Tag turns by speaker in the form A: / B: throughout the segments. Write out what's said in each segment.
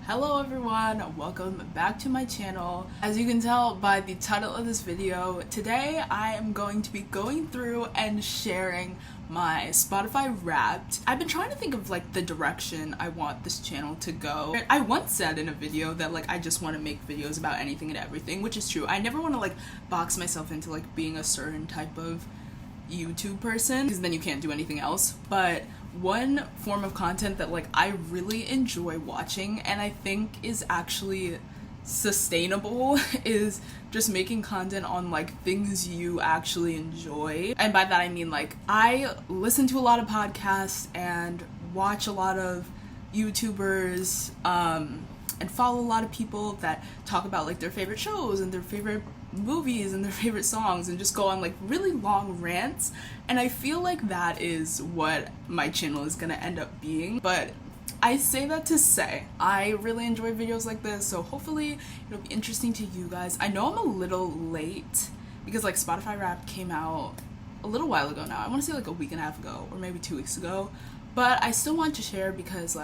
A: Hello everyone, welcome back to my channel. As you can tell by the title of this video, today I am going to be going through and sharing my Spotify Wrapped. I've been trying to think of the direction I want this channel to go. I once said in a video that I just want to make videos about anything and everything, which is true. I never want to box myself into being a certain type of YouTube person, because then you can't do anything else. But one form of content that I really enjoy watching and I think is actually sustainable is just making content on things you actually enjoy. And by that I mean I listen to a lot of podcasts and watch a lot of YouTubers and follow a lot of people that talk about their favorite shows and their favorite movies and their favorite songs and just go on really long rants, and I feel that is what my channel is gonna end up being. But I say that to say I really enjoy videos like this, so hopefully it'll be interesting to you guys. I know I'm a little late because Spotify Wrapped came out a little while ago now. I want to say a week and a half ago or maybe 2 weeks ago, but I still want to share because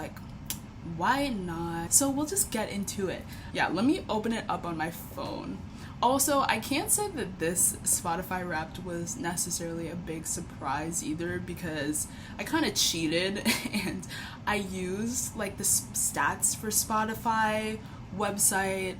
A: why not? So we'll just get into it. Yeah, let me open it up on my phone. Also, I can't say that this Spotify Wrapped was necessarily a big surprise either, because I kind of cheated and I used the stats for Spotify website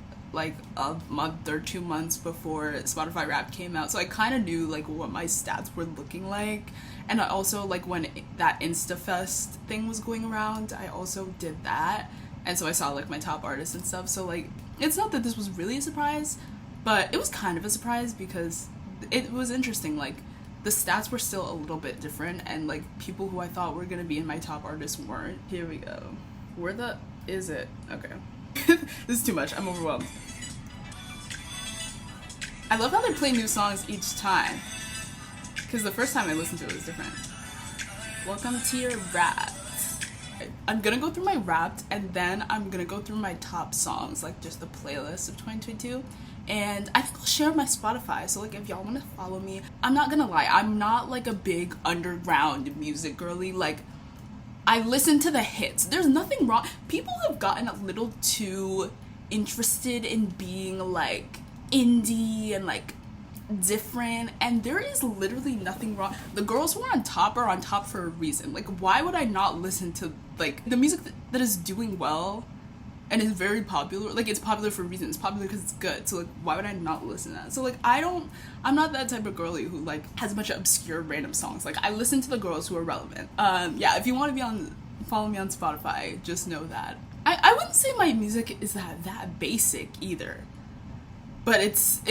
A: a month or 2 months before Spotify Wrapped came out, so I kind of knew what my stats were looking like. And I also when that InstaFest thing was going around, I also did that, and so I saw my top artists and stuff. So it's not that this was really a surprise, but it was kind of a surprise because it was interesting. The stats were still a little bit different, and people who I thought were gonna be in my top artists weren't. Here we go. Where the is it? Okay. This is too much. I'm overwhelmed. I love how they play new songs each time, because the first time I listened to it was different. Welcome to your Wrapped. I'm gonna go through my Wrapped, and then I'm gonna go through my top songs, just the playlist of 2022. And I think I'll share my Spotify, so if y'all want to follow me. I'm not gonna lie, I'm not a big underground music girly. I listen to the hits. There's nothing wrong. People have gotten a little too interested in being indie and different, and there is literally nothing wrong. The girls who are on top for a reason. Why would I not listen to the music that is doing well and is very popular? It's popular for a reason. It's popular because it's good. So why would I not listen to that? So I'm not that type of girly who has a bunch of obscure random songs. I listen to the girls who are relevant. Yeah, if you want to follow me on Spotify, just know that I wouldn't say my music is that basic either, but it's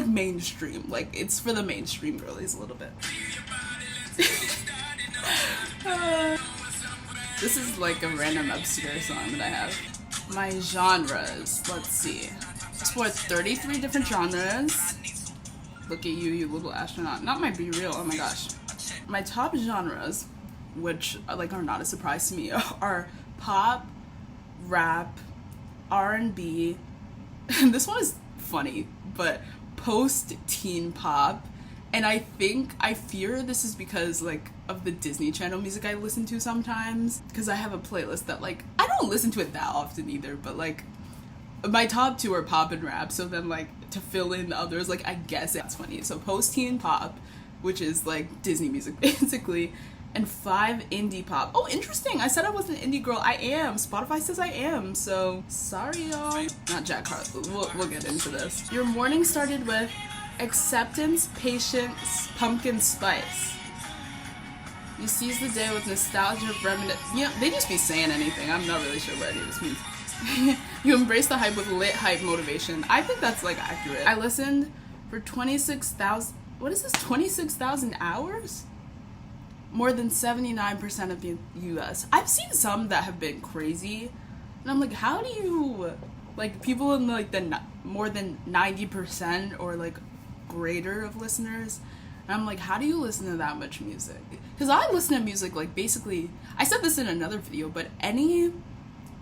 A: mainstream. It's for the mainstream girlies a little bit. This is a random obscure song that I have. My genres, let's see. Explore 33 different genres. Look at you, you little astronaut. Not my Be Real, oh my gosh. My top genres, which are not a surprise to me, are pop, rap, R&B, and this one is funny, but post-teen pop. And I fear this is because of the Disney Channel music I listen to sometimes, because I have a playlist that I don't listen to it that often either, but my top two are pop and rap, so then to fill in the others, I guess it's funny. So post-teen pop, which is Disney music basically, and 5 indie pop. Oh, interesting, I said I wasn't an indie girl. I am. Spotify says I am, so sorry y'all. Not Jack Harlow. We'll get into this. Your morning started with Acceptance, Patience, Pumpkin Spice. You seize the day with nostalgia, reminiscence. They just be saying anything. I'm not really sure what any of this means. You embrace the hype with lit hype motivation. I think that's accurate. I listened for 26,000. What is this? 26,000 hours? More than 79% of the U.S. I've seen some that have been crazy, and I'm how do you people in the more than 90% or greater of listeners, and I'm how do you listen to that much music? Because I listen to music basically, I said this in another video, but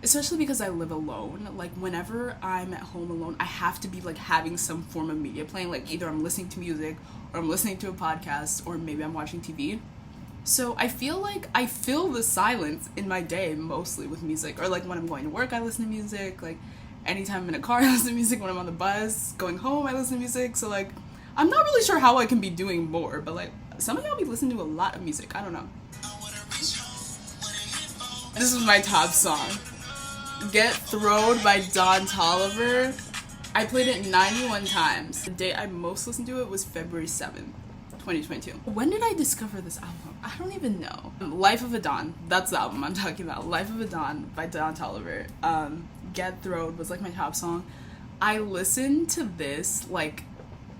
A: especially because I live alone, whenever I'm at home alone, I have to be having some form of media playing. Either I'm listening to music or I'm listening to a podcast or maybe I'm watching TV. So I feel like I fill the silence in my day mostly with music, or like when I'm going to work I listen to music, like anytime I'm in a car I listen to music, when I'm on the bus going home I listen to music. So like I'm not really sure how I can be doing more, but like somehow I'll be listening to a lot of music. I don't know. This is my top song. Get Throwed by Don Toliver. I played it 91 times. The date I most listened to it was February 7th, 2022. When did I discover this album? I don't even know. Life of a Don. That's the album I'm talking about. Life of a Don by Don Toliver. Get Throwed was like my top song. I listened to this like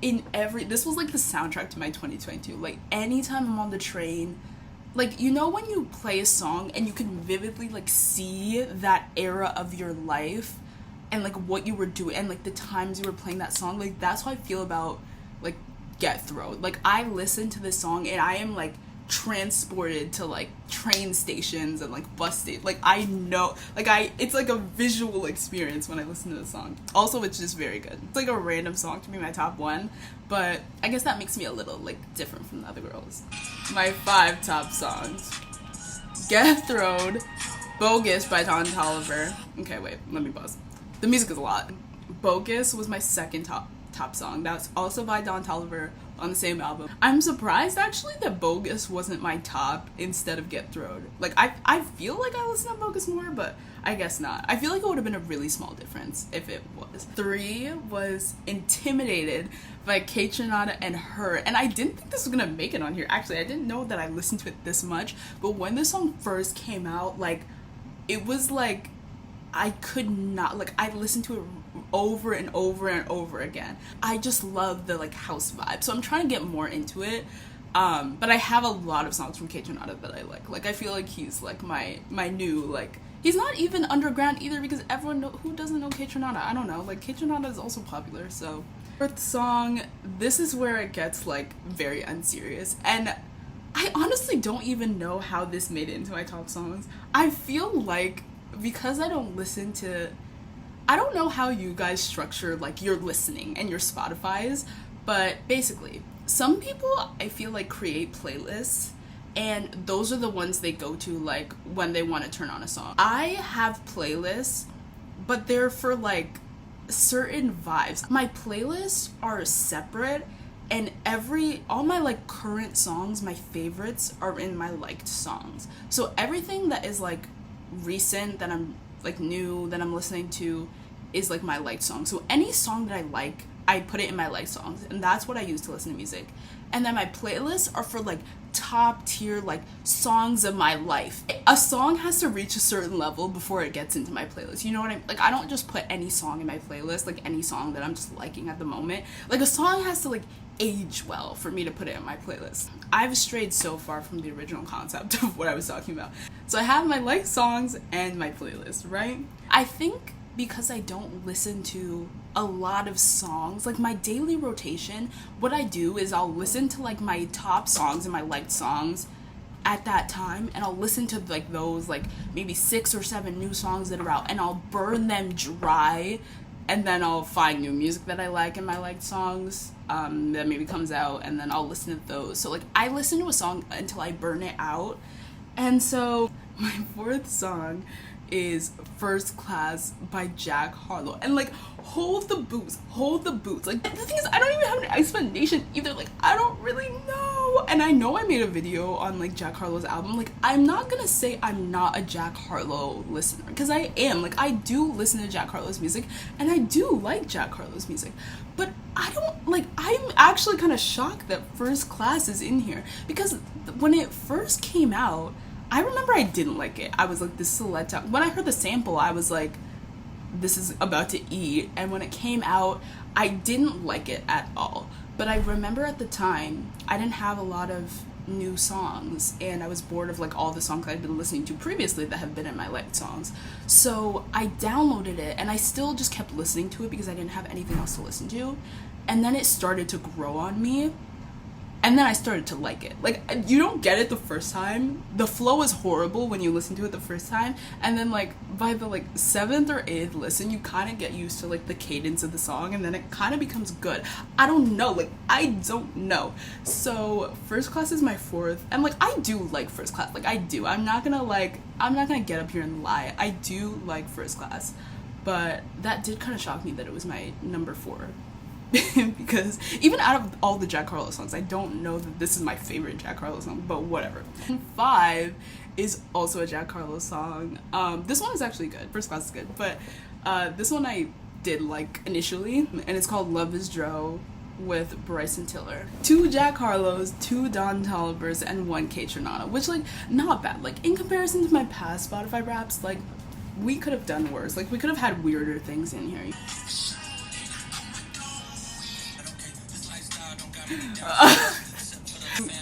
A: this was like the soundtrack to my 2022. Like anytime I'm on the train, like, you know when you play a song and you can vividly like see that era of your life and like what you were doing and like the times you were playing that song, like that's how I feel about like Get Throwed. Like I listen to this song and I am like transported to like train stations and like bus stations. Like I know, like it's like a visual experience when I listen to the song. Also, it's just very good. It's like a random song to be my top one, but I guess that makes me a little like different from the other girls. My 5 top songs: Get Throwed, Bogus by Don Toliver. Okay, wait, let me pause. The music is a lot. Bogus was my second top song. That's also by Don Toliver on the same album. I'm surprised actually that Bogus wasn't my top instead of Get Throwed. Like I feel like I listen to Bogus more, but I guess not. I feel like it would have been a really small difference if it was. 3 was Intimidated by Kaytranada and Her. And I didn't think this was gonna make it on here. Actually, I didn't know that I listened to it this much, but when this song first came out, like it was like I could not, like I listened to it over and over and over again. I just love the like house vibe, so I'm trying to get more into it. But I have a lot of songs from Kaytranada that I like. Like I feel like he's like my new, like he's not even underground either, because everyone who doesn't know Kaytranada, I don't know, like Kaytranada is also popular. So 4th song, this is where it gets like very unserious, and I honestly don't even know how this made it into my top songs. I feel like because I don't listen to, I don't know how you guys structure like your listening and your Spotify's, but basically some people I feel like create playlists and those are the ones they go to like when they want to turn on a song. I have playlists, but they're for like certain vibes. My playlists are separate, and all my like current songs, my favorites, are in my liked songs. So everything that is like recent, that I'm like new, that I'm listening to, is like my liked song. So any song that I like, I put it in my liked songs, and that's what I use to listen to music. And then my playlists are for like top tier like songs of my life. A song has to reach a certain level before it gets into my playlist. You know what I mean? Like I don't just put any song in my playlist, like any song that I'm just liking at the moment. Like a song has to like age well for me to put it in my playlist. I've strayed so far from the original concept of what I was talking about. So I have my liked songs and my playlist, right? I think because I don't listen to a lot of songs, like my daily rotation, what I do is I'll listen to like my top songs and my liked songs at that time, and I'll listen to like those like maybe 6 or 7 new songs that are out, and I'll burn them dry, and then I'll find new music that I like in my liked songs that maybe comes out, and then I'll listen to those. So like I listen to a song until I burn it out. And so my 4th song is First Class by Jack Harlow. And like hold the boots. Like the thing is, I don't even have an explanation either. Like I don't really know. And I know I made a video on like Jack Harlow's album. Like I'm not gonna say I'm not a Jack Harlow listener, because I am. Like I do listen to Jack Harlow's music, and I do like Jack Harlow's music, but I don't like, I'm actually kind of shocked that First Class is in here, because when it first came out, I remember I didn't like it. I was like, this is a letdown. When I heard the sample, I was like, this is about to eat. And when it came out, I didn't like it at all. But I remember at the time, I didn't have a lot of new songs, and I was bored of like all the songs I'd been listening to previously that have been in my liked songs. So I downloaded it, and I still just kept listening to it because I didn't have anything else to listen to. And then it started to grow on me. and then I started to like it. Like, you don't get it the first time. The flow is horrible when you listen to it the first time, and then like by the like 7th or 8th listen, you kind of get used to like the cadence of the song, and then it kind of becomes good. I don't know, like I don't know. So First Class is my 4th, and like I do like First Class, like I do. I'm not gonna get up here and lie. I do like First Class, but that did kind of shock me that it was my number 4. Because even out of all the Jack Harlow songs, I don't know that this is my favorite Jack Harlow song, but whatever. 5 is also a Jack Harlow song. This one is actually good. First Class is good, but this one I did like initially, and it's called Love Is Dro with Bryson Tiller. 2 Jack Harlows, 2 Don Tollivers, and 1 Kaytranada, which like not bad. Like in comparison to my past Spotify raps, like we could have done worse. Like we could have had weirder things in here.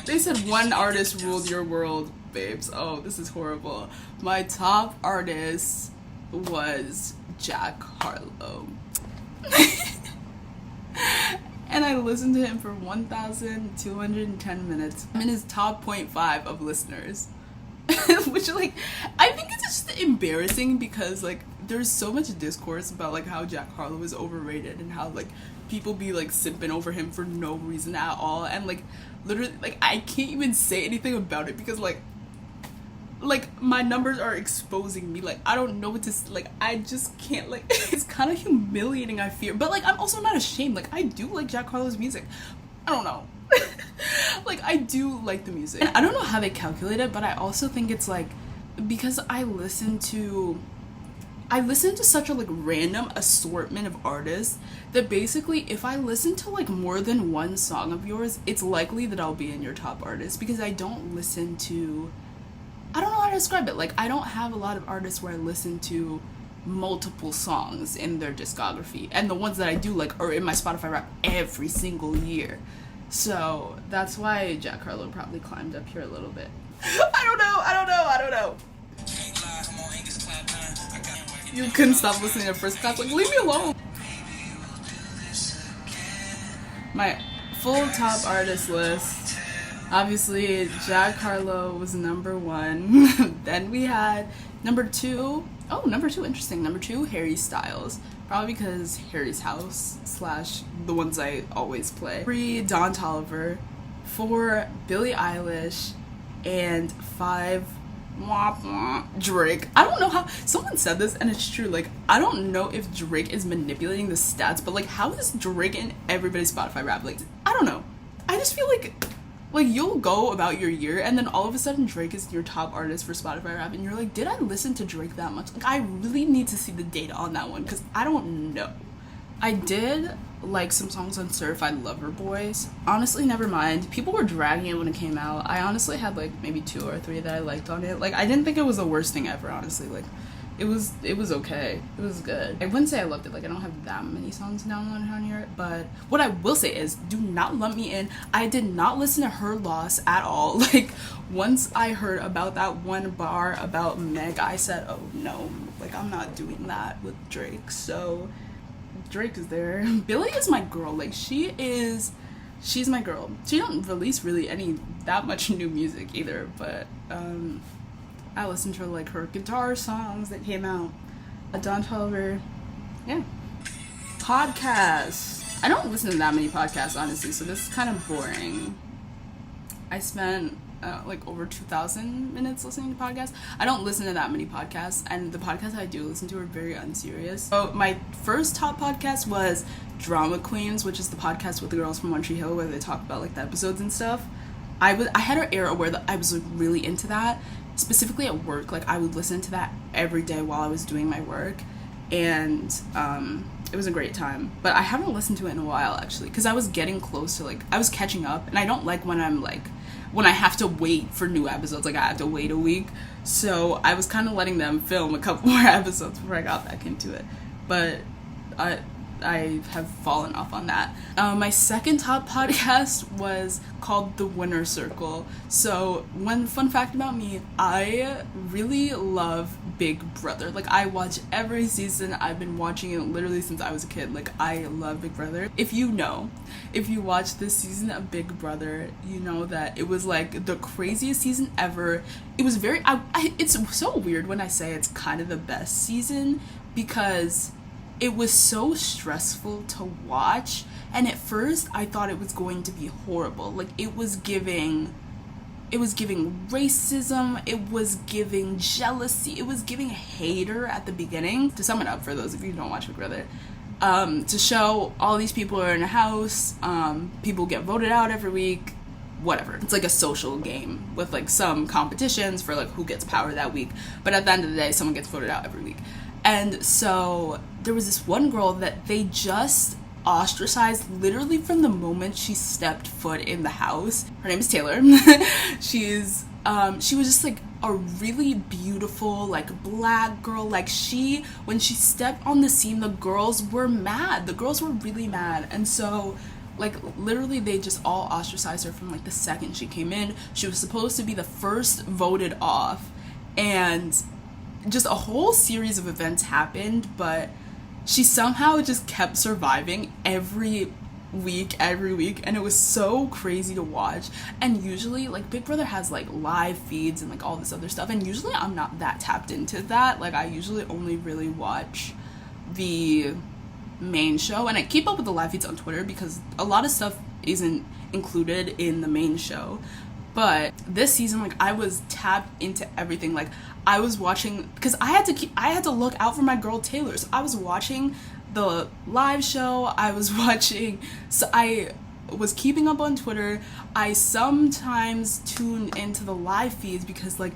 A: They said one artist ruled your world, babes. Oh, this is horrible. My top artist was Jack Harlow. And I listened to him for 1,210 minutes. I'm in his top 0.5 of listeners. Which, like, I think it's just embarrassing because, like, there's so much discourse about, like, how Jack Harlow is overrated and how, like, people be, like, simping over him for no reason at all. And, like, literally, like, I can't even say anything about it because, like, my numbers are exposing me. Like, I don't know what to, like, I just can't, like, it's kind of humiliating, I fear. But, like, I'm also not ashamed. Like, I do like Jack Harlow's music. I don't know. Like, I do like the music. And I don't know how they calculate it, but I also think it's, like, because I listen to such a, like, random assortment of artists that basically if I listen to, like, more than one song of yours, it's likely that I'll be in your top artist because I don't listen to, I don't know how to describe it. Like, I don't have a lot of artists where I listen to multiple songs in their discography, and the ones that I do like are in my Spotify rap every single year. So that's why Jack Harlow probably climbed up here a little bit. I don't know. You couldn't stop listening to First Class. Like, leave me alone. My full top artist list. Obviously, Jack Harlow was number 1. Then we had number 2. Oh, number 2, interesting. Number 2, Harry Styles. Probably because Harry's House / the ones I always play. 3, Don Toliver. 4, Billie Eilish. And 5, Drake. I don't know how, someone said this and it's true, like, I don't know if Drake is manipulating the stats, but like, how is Drake in everybody's Spotify rap? Like, I don't know. I just feel like you'll go about your year and then all of a sudden Drake is your top artist for Spotify rap and you're like, did I listen to Drake that much? Like, I really need to see the data on that one because I don't know. I did like some songs on Certified Lover Boys. Honestly, never mind. People were dragging it when it came out. I honestly had like maybe 2 or 3 that I liked on it. Like, I didn't think it was the worst thing ever, honestly. Like, it was okay. It was good. I wouldn't say I loved it. Like, I don't have that many songs downloaded on here. But what I will say is, do not lump me in. I did not listen to Her Loss at all. Like, once I heard about that one bar about Meg, I said, oh no, like, I'm not doing that with Drake. So Drake is there. Billie is my girl. Like, she's my girl. She don't release really that much new music either, but I listened to like her guitar songs that came out. Don Toliver, yeah. Podcasts. I don't listen to that many podcasts, honestly, so this is kind of boring. I spent like over 2,000 minutes listening to podcasts. I don't listen to that many podcasts, and the podcasts I do listen to are very unserious. So my first top podcast was Drama Queens, which is the podcast with the girls from One Tree Hill where they talk about like the episodes and stuff. I had an era where I was like really into that, specifically at work. Like, I would listen to that every day while I was doing my work, and it was a great time. But I haven't listened to it in a while, actually, because I was getting close to, like, I was catching up, and I don't like when I have to wait for new episodes, like I have to wait a week. So I was kind of letting them film a couple more episodes before I got back into it. But I have fallen off on that. My second top podcast was called The Winner Circle. So, one fun fact about me, I really love Big Brother. Like, I watch every season. I've been watching it literally since I was a kid. Like, I love Big Brother. If you watch this season of Big Brother, you know that it was like the craziest season ever. It was very, it's so weird when I say it's kind of the best season, because it was so stressful to watch, and at first I thought it was going to be horrible. Like, it was giving racism, it was giving jealousy, it was giving hater at the beginning. To sum it up for those of you who don't watch Big Brother, to show all these people are in a house, people get voted out every week, whatever. It's like a social game with like some competitions for like who gets power that week, but at the end of the day, someone gets voted out every week. And so there was this one girl that they just ostracized literally from the moment she stepped foot in the house. Her name is Taylor. she was just like a really beautiful, like, black girl. Like, when she stepped on the scene, the girls were mad. The girls were really mad. And so, like, literally they just all ostracized her from like the second she came in. She was supposed to be the first voted off, and just a whole series of events happened, but she somehow just kept surviving every week, and it was so crazy to watch. And usually, like, Big Brother has like live feeds and like all this other stuff, and usually I'm not that tapped into that. Like, I usually only really watch the main show, and I keep up with the live feeds on Twitter because a lot of stuff isn't included in the main show. But this season, like, I was tapped into everything. Like, I was watching, because I had to look out for my girl Taylor. So I was watching the live show. I was keeping up on Twitter. I sometimes tuned into the live feeds because, like,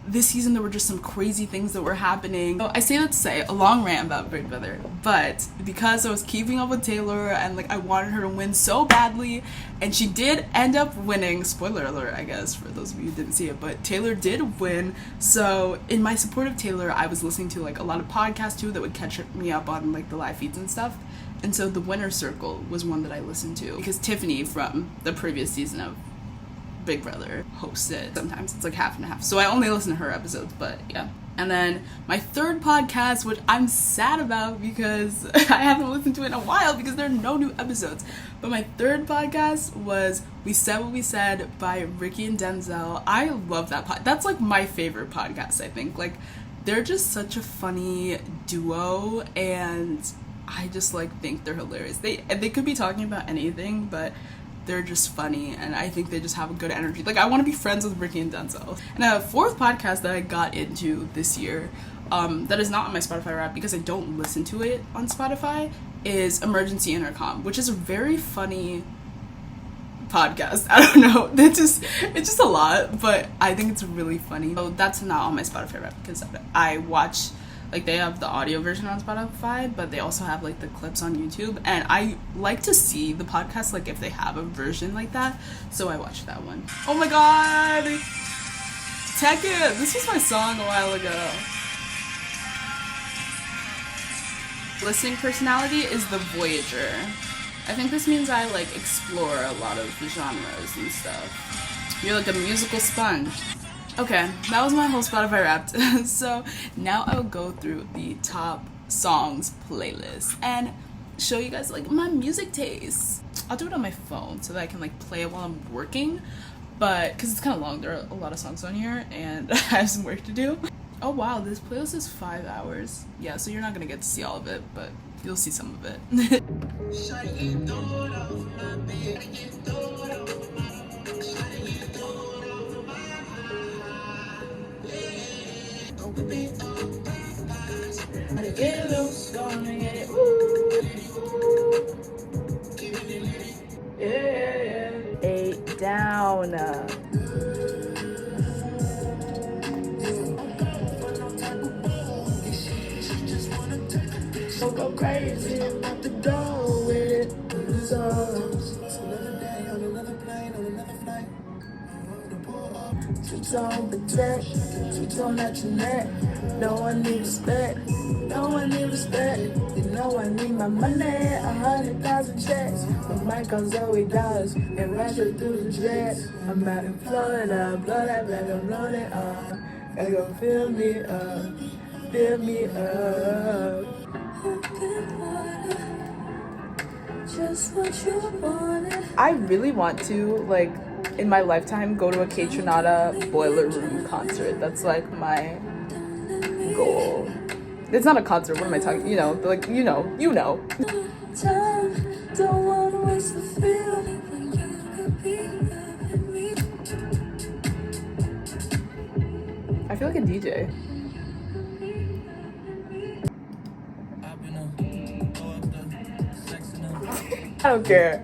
A: this season there were just some crazy things that were happening. So I say that to say a long rant about Big Brother, but because I was keeping up with Taylor and like I wanted her to win so badly, and she did end up winning. Spoiler alert, I guess, for those of you who didn't see it, but Taylor did win. So in my support of Taylor, I was listening to like a lot of podcasts too that would catch me up on like the live feeds and stuff. And so The Winner Circle was one that I listened to because Tiffany from the previous season of Big Brother hosts it. Sometimes it's like half and half, so I only listen to her episodes, but yeah. And then my third podcast, which I'm sad about because I haven't listened to it in a while because there are no new episodes, but my third podcast was We Said What We Said by Ricky and Denzel. I love that that's like my favorite podcast, I think. Like, they're just such a funny duo, and I just like think they're hilarious. They could be talking about anything, but they're just funny, and I think they just have a good energy. Like, I want to be friends with Ricky and Denzel. And a fourth podcast that I got into this year, that is not on my Spotify Wrapped because I don't listen to it on Spotify, is Emergency Intercom, which is a very funny podcast. I don't know, it's just a lot, but I think it's really funny. So that's not on my Spotify Wrapped because I watch, like, they have the audio version on Spotify, but they also have like the clips on YouTube, and I like to see the podcast like if they have a version like that, so I watched that one. Oh my god, Tekken! This was my song a while ago. Listening personality is the Voyager. I think this means I like explore a lot of genres and stuff. You're like a musical sponge. Okay, that was my whole Spotify Wrapped. So now I'll go through the top songs playlist and show you guys like my music tastes. I'll do it on my phone so that I can like play it while I'm working, but because it's kind of long, there are a lot of songs on here and I have some work to do. Oh wow, this playlist is 5 hours. Yeah, so you're not gonna get to see all of it, but you'll see some of it. Eight down. Go crazy, I'm about to go with it. Another day on another plane, on another flight. Two-tone protect, two-tone at your neck. No one need respect, no one need respect. know I need my money, 100,000 checks. With my cause $8 and ratchet through the jets. I'm out in Florida, blow that back, I'm loaded up. Gotta go fill me up, fill me up. Just what you wanted. I really want to, like, in my lifetime, go to a Kaytranada Boiler Room concert. That's like my goal. It's not a concert, what am I talking, you know, like, you know. Don't want to waste the feeling when you could be loving me. I feel like a DJ. I don't care.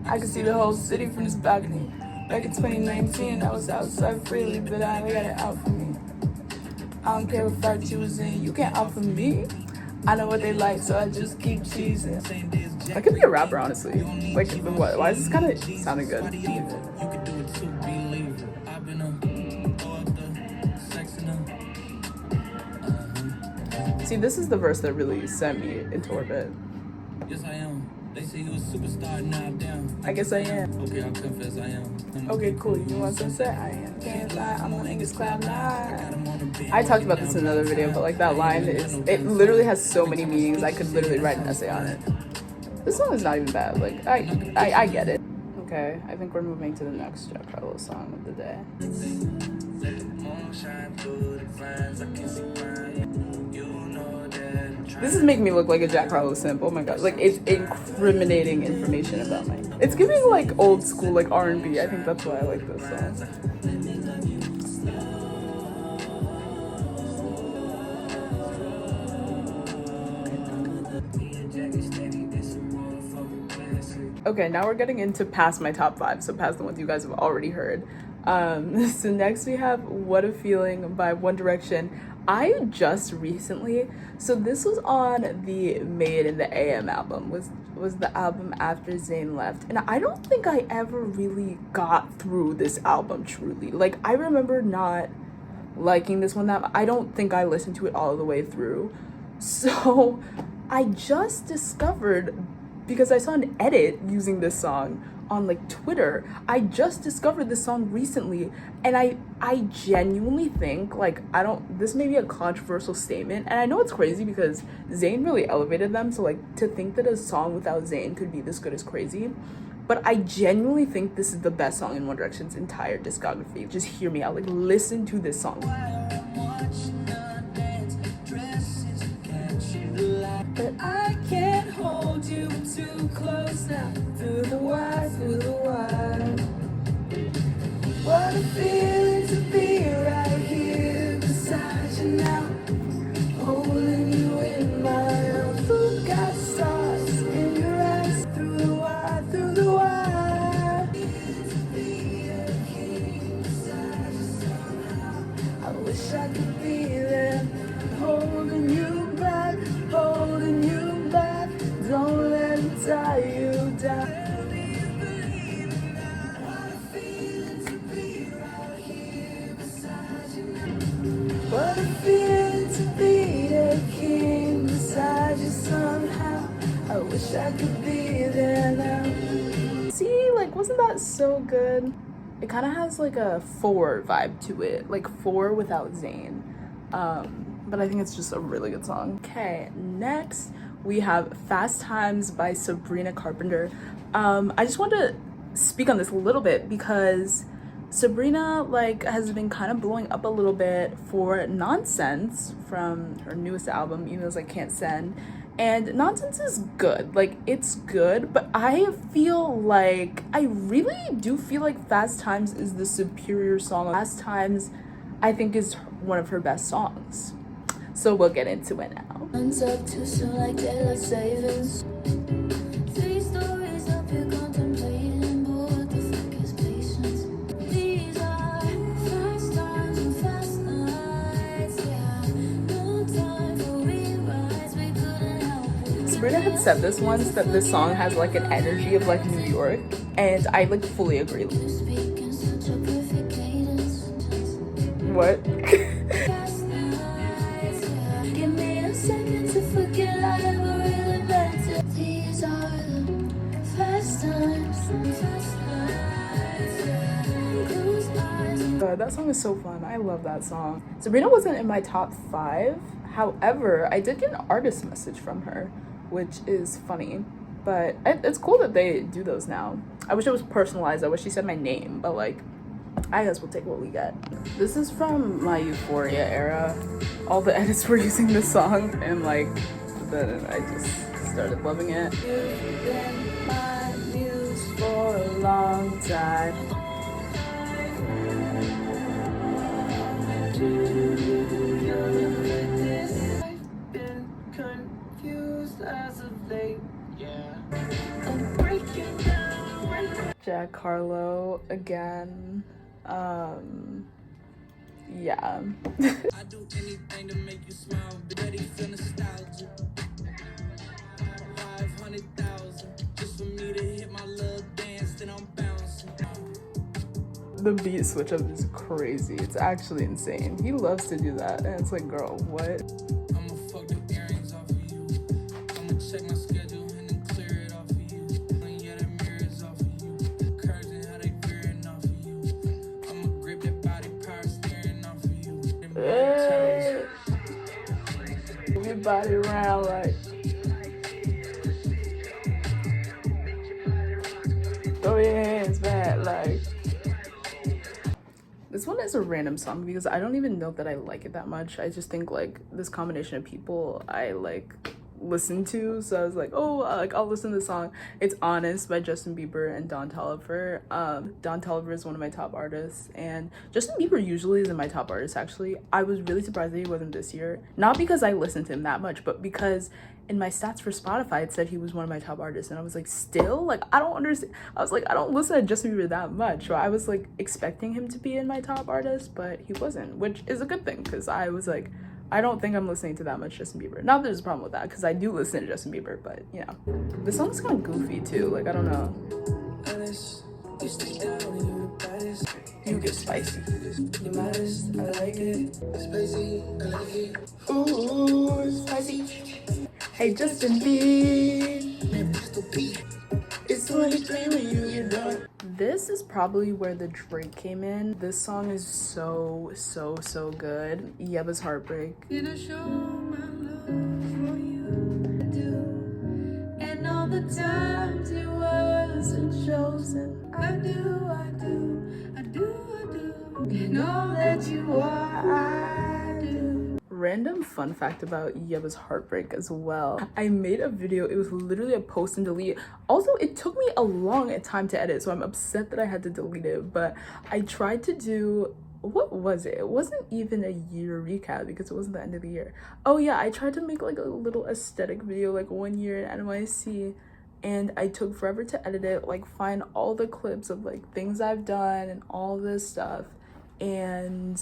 A: I can see the whole city from this balcony. Back in 2019, I was outside freely, but I got it out for me. I don't care what fight you was in, you can't out for me. I know what they like, so I just keep cheesing. I could be a rapper, honestly. Like, what? Why is this kind of sounding good? See, this is the verse that really sent me into orbit. Yes, I am. They say you a superstar, now I'm down. I guess I am. Okay, I'll confess I am. Okay, cool. You want sunset? I am. Can't lie, I'm on English cloud 9. I talked about this in another video, but like that line is, it literally has so many meanings. I could literally write an essay on it. This song is not even bad. Like, I get it. Okay, I think we're moving to the next Jack Harlow song of the day. This is making me look like a Jack Harlow simp. Oh my god, like it's incriminating information about me. It's giving like old school like R&B. I think that's why I like this song. Okay, now we're getting into past my top 5, so past the ones you guys have already heard. So next we have What a Feeling by One Direction. I just recently, so this was on the Made in the AM album, was the album after Zayn left, and I don't think I ever really got through this album truly. Like, I remember not liking this one that I don't think I listened to it all the way through. So I just discovered, because I saw an edit using this song on like Twitter, I just discovered this song recently, and I genuinely think, like, this may be a controversial statement, and I know it's crazy because Zayn really elevated them, so like to think that a song without Zayn could be this good is crazy, but I genuinely think this is the best song in One Direction's entire discography. Just hear me out, like listen to this song. But I can't hold you too close now. Through the wire, through the wire. What a feeling to be right here beside you now. Holding you in my arms. You've got stars in your eyes. Through the wire, through the wire. I wish I could be there. Holding you back, holding you back. Don't let it tie you down. What a feeling to be the king beside you somehow. I wish I could be there now. See, like, wasn't that so good? It kind of has like a 4 vibe to it, like 4 without Zayn. But I think it's just a really good song. Okay, next we have Fast Times by Sabrina Carpenter. I just want to speak on this a little bit because Sabrina like has been kind of blowing up a little bit for Nonsense from her newest album, Emails I Can't Send. And Nonsense is good, like it's good, but I really do feel like Fast Times is the superior song. Fast Times I think is one of her best songs. So we'll get into it now. Up too soon like daylight savings. 3 stories up here contemplating, but what the fuck is patience? These are fast times and fast nights, yeah. No time for rewrites, we couldn't help it. Sabrina had said this once, that this song has like an energy of like New York, and I like fully agree. What? Give me a second to forget I ever really meant it. These are the first times. That song is so fun. I love that song. Sabrina wasn't in my top 5. However, I did get an artist message from her, which is funny. But it's cool that they do those now. I wish it was personalized. I wish she said my name, but like, I guess we'll take what we get. This is from my Euphoria era. All the edits were using this song, and like, then I just started loving it. You've been my muse for a long time. I've been confused as of late. Yeah. I'm breaking down. Jack Harlow again. Yeah. I do anything to make you smile, ready for nostalgia. 500,000 just for me to hit my little dance, then I'm bouncing. The beat switch up is crazy. It's actually insane. He loves to do that, and it's like, girl, what? I'ma fuck the earrings off of you. I'ma check my schedule and then clear it off of you. And yeah, the mirrors off of you. Curves and how they veering off of you. I'ma grip that body power steering off of you. Hey. Move your body around like. Throw your hands back like. This one is a random song because I don't even know that I like it that much. I just think like this combination of people I like listen to, so I was like, oh, like I'll listen to the song. It's Honest by Justin Bieber and Don Toliver. Don Toliver is one of my top artists, and Justin Bieber usually is in my top artists. Actually, I was really surprised that he wasn't this year, not because I listened to him that much, but because in my stats for Spotify it said he was one of my top artists, and I was like, still, like, I don't understand. I was like, I don't listen to Justin Bieber that much, so I was like expecting him to be in my top artist, but he wasn't, which is a good thing, because I was like, I don't think I'm listening to that much Justin Bieber. Not that there's a problem with that, because I do listen to Justin Bieber, but you know. This song's kind of goofy too, like, I don't know. You get spicy. You're modest, I like it. Spicy, I like it. Ooh, spicy. Hey, Justin Bieber. It's 23 when you get done. This is probably where the Drake came in. This song is so good. Yeba's Heartbreak. Gonna show my love for you. I do. And all the times it wasn't chosen. I do. And all that you are, I do. Random fun fact about Yeba's Heartbreak as well. I made a video, it was literally a post and delete. Also, it took me a long time to edit, so I'm upset that I had to delete it, but I tried to do, what was it? It wasn't even a year recap because it wasn't the end of the year. Oh yeah, I tried to make like a little aesthetic video, like 1 year in NYC, and I took forever to edit it, like find all the clips of like things I've done and all this stuff, and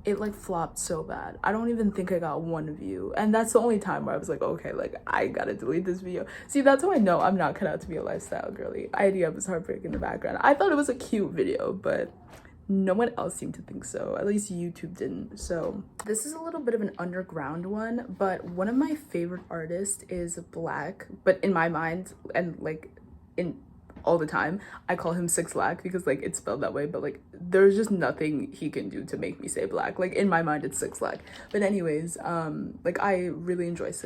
A: it like flopped so bad. I don't even think I got 1 view, and that's the only time where I was like, okay, like I gotta delete this video. See, that's how I know I'm not cut out to be a lifestyle girly. I had Yeba's Heartbreak in the background. I thought it was a cute video, but no one else seemed to think so. At least YouTube didn't. So this is a little bit of an underground one, but one of my favorite artists is Black, but in my mind, and like in all the time, I call him 6lack because like it's spelled that way, but like there's just nothing he can do to make me say Black. Like in my mind it's 6lack. But anyways, like I really enjoy I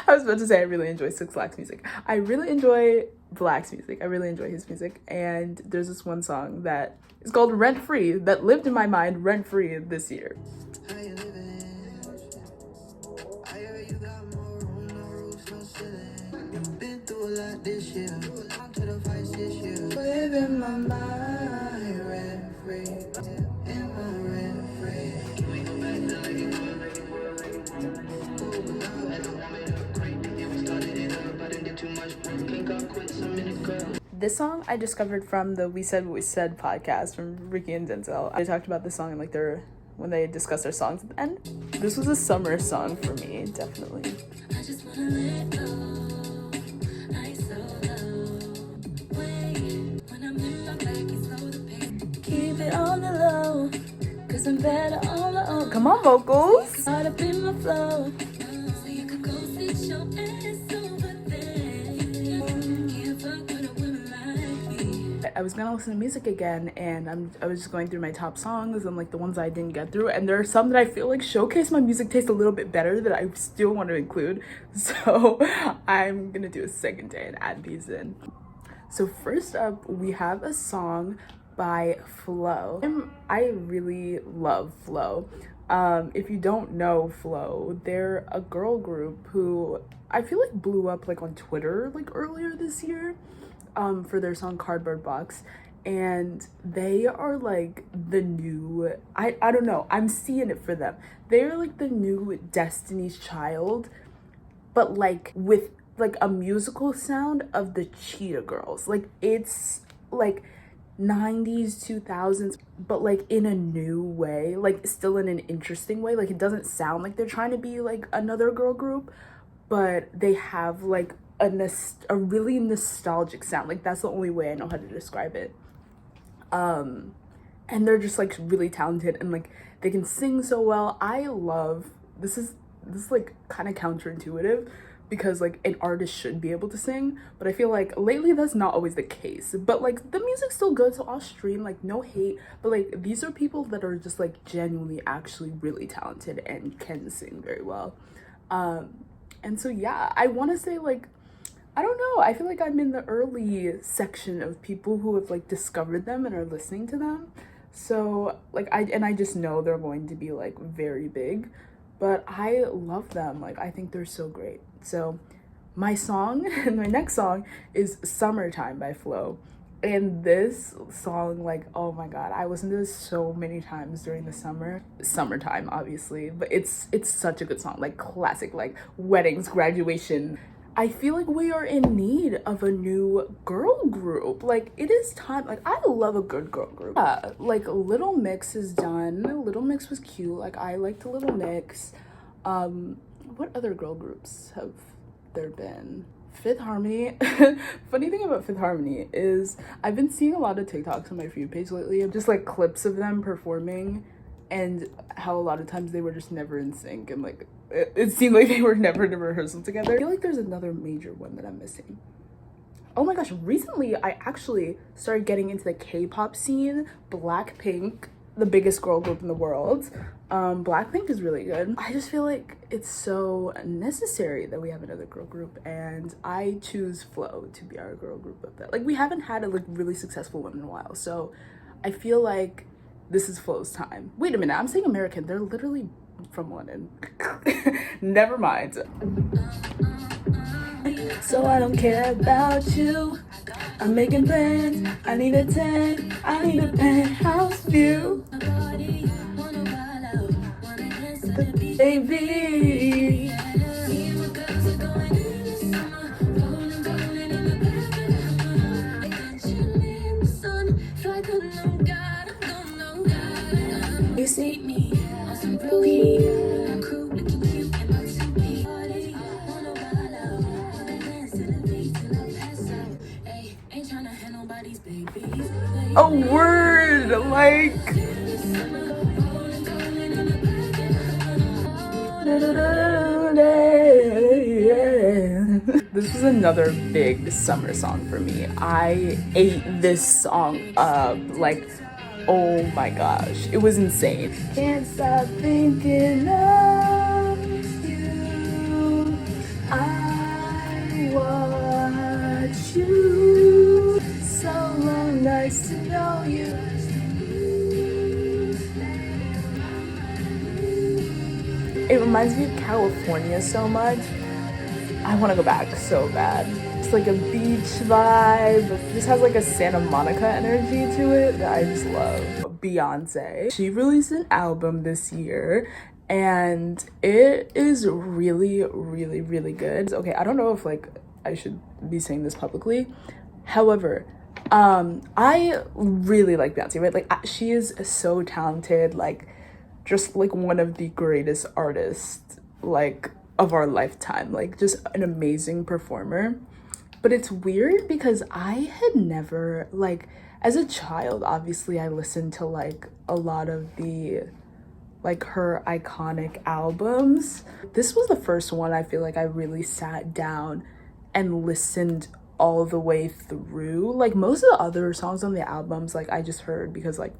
A: was about to say I really enjoy 6lack's music. I really enjoy Black's music. I really enjoy his music, and there's this one song that is called Rent Free that lived in my mind rent free this year. This year, to the vice this year. Live in my mind, rent free. In my rent free. Can we go back to like it was? This song I discovered from the We Said What We Said podcast from Ricky and Denzel. I talked about this song in like their when they discuss their songs at the end. This was a summer song for me, definitely. I just wanna let go. I so low. Wait, when I'm in my bag, it's slow to pace. Keep it on the low, cause I'm better on my own. Come on, vocals. Caught up in my flow. So you could go sit your ass over there. Can't fuck with a woman like me. I was gonna listen to music again, and I was just going through my top songs and like the ones I didn't get through, and there are some that I feel like showcase my music taste a little bit better that I still want to include. So I'm gonna do a second day and add these in. So first up, we have a song by Flo. I really love Flo. If you don't know Flo, they're a girl group who I feel like blew up like on Twitter like earlier this year for their song Cardboard Box, and they are like the new, I don't know, I'm seeing it for them. They're like the new Destiny's Child, but like with like a musical sound of the Cheetah Girls. Like it's like 90s 2000s, but like in a new way, like still in an interesting way. Like it doesn't sound like they're trying to be like another girl group, but they have like a really nostalgic sound. Like that's the only way I know how to describe it. And they're just like really talented, and like they can sing so well. I love this is like kind of counterintuitive, because like an artist should be able to sing, but I feel like lately that's not always the case. But like the music's still good, so I'll stream, like no hate, but like these are people that are just like genuinely actually really talented and can sing very well. And so yeah, I want to say like, I don't know, I feel like I'm in the early section of people who have like discovered them and are listening to them. So like I just know they're going to be like very big, but I love them. Like I think they're so great. So my next song is Summertime by Flo. And this song, like, oh my god, I listened to this so many times during the summertime, obviously, but it's such a good song, like classic, like weddings, graduation. I feel like we are in need of a new girl group. Like it is time. Like I love a good girl group. Yeah, like Little Mix is done. Little Mix was cute. Like I liked Little Mix. What other girl groups have there been? Fifth Harmony. Funny thing about Fifth Harmony is I've been seeing a lot of TikToks on my For You page lately, just like clips of them performing, and how a lot of times they were just never in sync, and like it seemed like they were never in a rehearsal together. I feel like there's another major one that I'm missing. Oh my gosh, recently I actually started getting into the K-pop scene. Blackpink, the biggest girl group in the world. Blackpink is really good. I just feel like it's so necessary that we have another girl group, and I choose Flo to be our girl group of that. Like we haven't had a like really successful one in a while, so I feel like this is Flo's time. Wait a minute, I'm saying American. They're literally from London. Never mind. So I don't care about you. I'm making plans. I need a 10. I need a penthouse view. Baby. You see me, I'm a word, like this was another big summer song for me. I ate this song up, like, oh my gosh, it was insane. Can't stop thinking of you. I watch you. So long, nice to know you. It reminds me of California so much. I want to go back so bad. It's like a beach vibe. This has like a Santa Monica energy to it that I just love. Beyonce. She released an album this year, and it is really, really, really good. Okay, I don't know if like I should be saying this publicly. However, I really like Beyonce, right? Like she is so talented. Like just like one of the greatest artists like of our lifetime, like just an amazing performer. But it's weird because I had never, like, as a child, obviously I listened to like a lot of the like her iconic albums. This was the first one I feel like I really sat down and listened all the way through. Like most of the other songs on the albums, like I just heard because like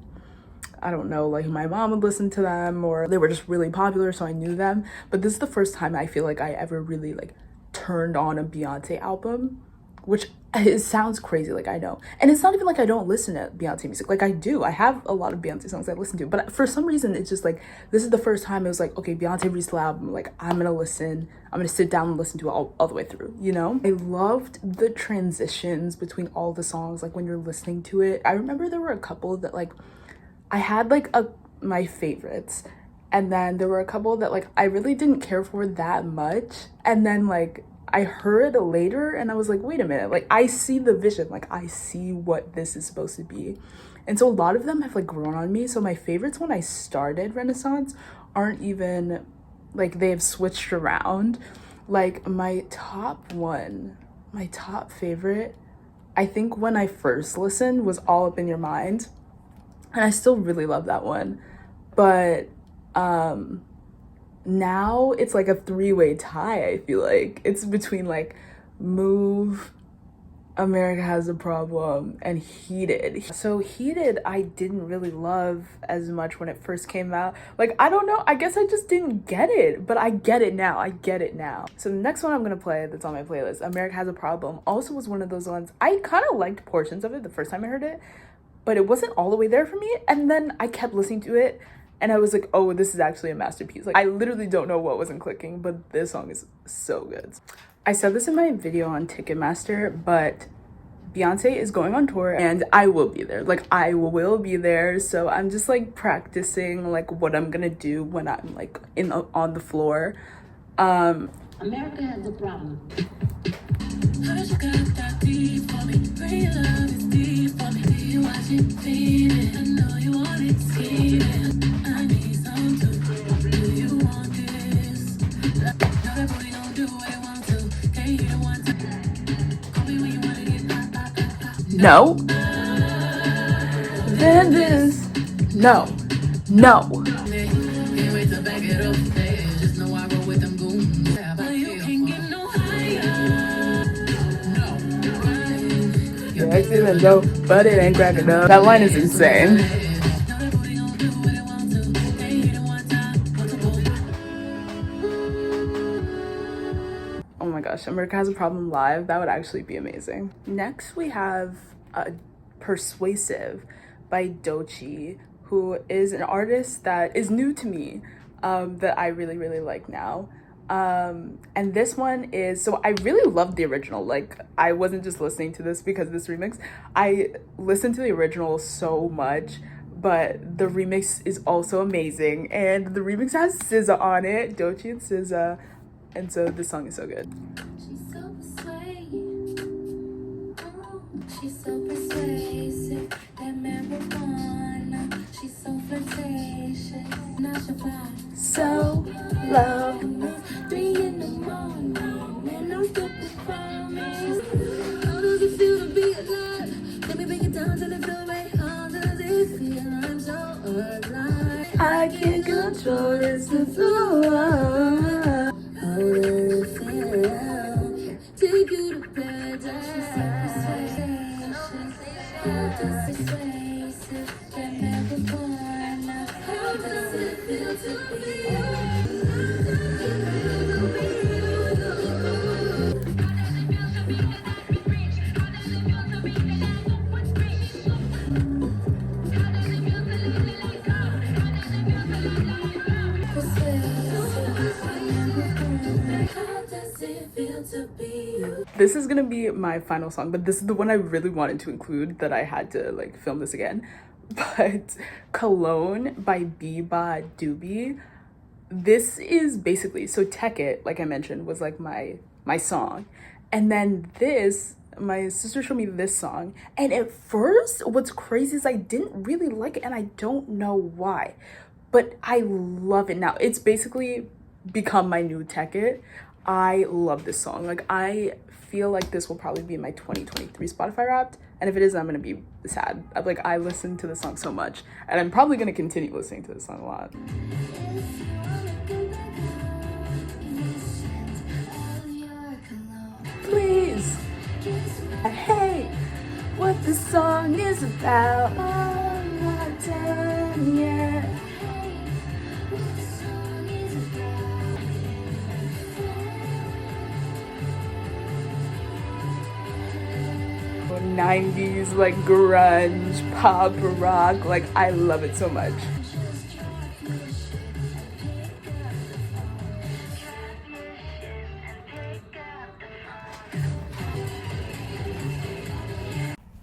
A: I don't know, like my mom would listen to them or they were just really popular, so I knew them. But this is the first time I feel like I ever really like turned on a Beyonce album, which it sounds crazy, like I know. And it's not even like I don't listen to Beyonce music. Like I do. I have a lot of Beyonce songs I listen to. But for some reason, it's just like, this is the first time it was like, okay, Beyonce released the album. Like I'm going to listen. I'm going to sit down and listen to it all the way through, you know? I loved the transitions between all the songs, like when you're listening to it. I remember there were a couple that like, I had like my favorites. And then there were a couple that like I really didn't care for that much. And then like, I heard later and I was like, wait a minute, like I see the vision, like I see what this is supposed to be. And so a lot of them have like grown on me. So my favorites when I started Renaissance aren't even like, they have switched around. Like my top favorite, I think when I first listened was All Up in Your Mind. And I still really love that one. But now it's like a three-way tie. I feel like it's between like Move, America Has a Problem, and Heated. So Heated I didn't really love as much when it first came out. Like I don't know, I guess I just didn't get it, but I get it now. So the next one I'm gonna play that's on my playlist, America Has a Problem, also was one of those ones I kind of liked portions of it the first time I heard it, but it wasn't all the way there for me. And then I kept listening to it and I was like, oh, this is actually a masterpiece. Like I literally don't know what wasn't clicking, but this song is so good. I said this in my video on Ticketmaster, but Beyonce is going on tour and I will be there. Like I will be there. So I'm just like practicing like what I'm gonna do when I'm like on the floor.
B: America Has a Problem.
A: No. Then this. No. You're excellent though, but it ain't cracking up. That line is insane. Oh my gosh, America Has a Problem live. That would actually be amazing. Next we have Persuasive by Doechii, who is an artist that is new to me, that I really like now. And this one is, so I really loved the original. Like I wasn't just listening to this because of this remix. I listened to the original so much, but the remix is also amazing. And the remix has SZA on it, Doechii and SZA. And so this song is so good.
B: She's so persuasive, that marijuana. She's so flirtatious, now she fly
A: So low.
B: 3 in the morning, and I'm still performing. How does it feel to be alive? Let me bring it down till it feel right. How does it feel? I'm so alive.
A: I can't control this flow.
B: How does it feel? Take you to paradise. How does it feel? That marijuana. How does it feel to be
A: This is gonna be my final song, but this is the one I really wanted to include that I had to like film this again. But Cologne by Biba Doobie. This is basically, so Tech It, like I mentioned, was like my song. And then this, my sister showed me this song. And at first, what's crazy is I didn't really like it and I don't know why. but I love it now. It's basically become my new tech it. I love this song. Like, I feel like this will probably be my 2023 Spotify Wrapped, and if it is, I'm gonna be sad. Like, I listen to the song so much, and I'm probably gonna continue listening to this song a lot. Please, I hate what this song is about. Oh, I'm not done yet. 90s like grunge, pop, rock, like I love it so much.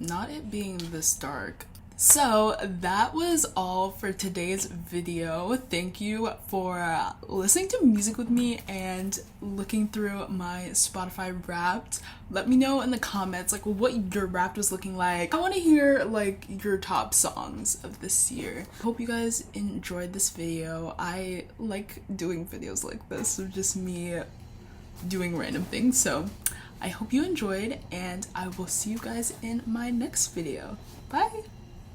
A: Not it being this dark. So that was all for today's video. Thank you for listening to music with me and looking through my Spotify Wrapped. Let me know in the comments like what your Wrapped was looking like. I want to hear like your top songs of this year. Hope you guys enjoyed this video. I like doing videos like this of just me doing random things, so I hope you enjoyed, and I will see you guys in my next video. Bye!